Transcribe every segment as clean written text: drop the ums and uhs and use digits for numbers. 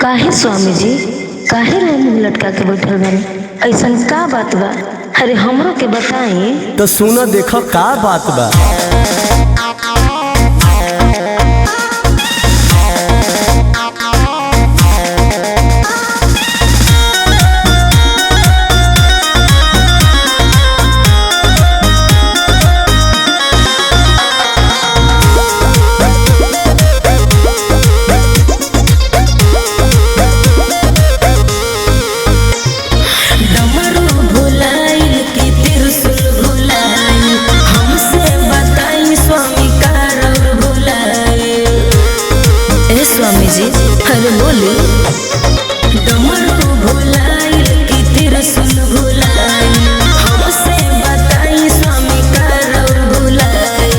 काहे स्वामी जी, काहे मुंह लटका के बैठल बानी? ऐसन का बात बा? अरे हमरो के बताई। तो सुना देखो का बात बा। अरे बोली। डमरू भुलाइल की त्रिशूल भुलाइल, हमसे बताई स्वामी का रौर भुलाइल।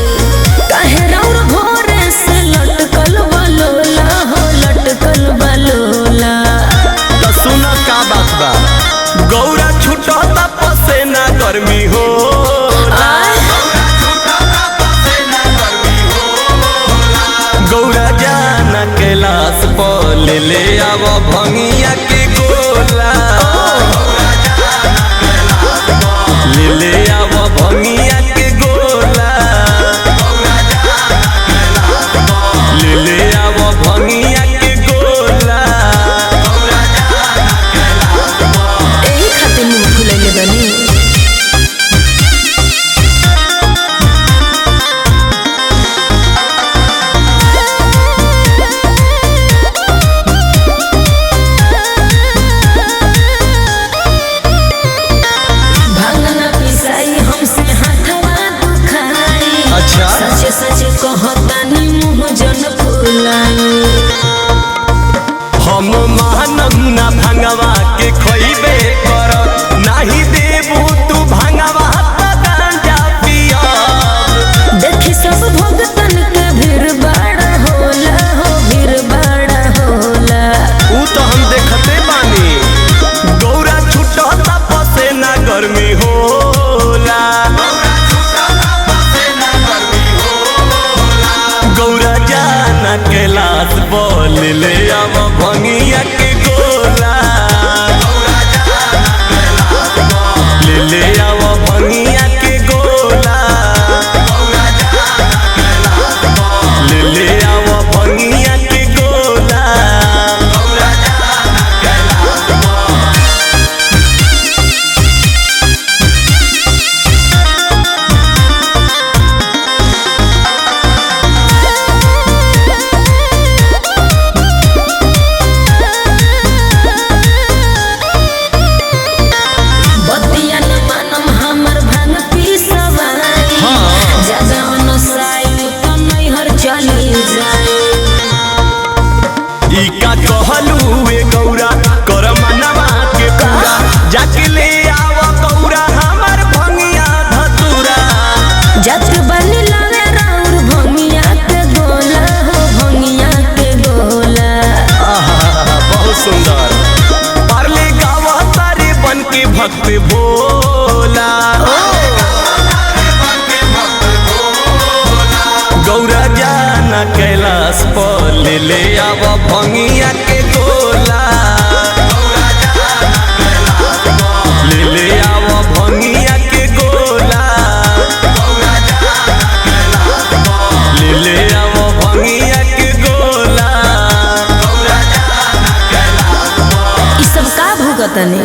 काहे रौर भोरे से लटकल बलोला हो, लटकल बलोला। तो सुना का बात बा। गौरा छुटता पसेना गर्मी हो, गौरा जाना कैलाश पर ले आव भंगिया के गोला, ले आव भंगिया के गोला, ले आव भंगिया के गोला। एही खातिर मुंह फुलैले बानी। सच सच कहतानी मुँह जन फुलाई। हम मानम ना भंगवा के खोइबे कर, नाही देबू तू भंगवा त गांजा पियब। देखी सब भगतन के भीड़ बड़ा होला हो, भीड़ बड़ा होला। ऊ तो हम देखते बानी। गौरा छुटता पसेना गर्मी होला, गौरा जाना कैलाश बोल ले आव भंगिया के गोला, ले आव भंगिया के गोला, ले आव भंगिया के गोला। गौरा कर मनवा के पूरा, जाके ले आव गौरा हमर भंगिया धतूरा। जत बनी लावे राउर भंगिया के गोला हो, भंगिया के गोला। बहुत सुंदर परले गावा तारे बन के भक्त भोला। गौरा जाना कैलाश पर ले आव भंगिया के गोला, ले आव भंगिया के गोला, ले आव भंगिया के गोला। ई सब का भुगतनी?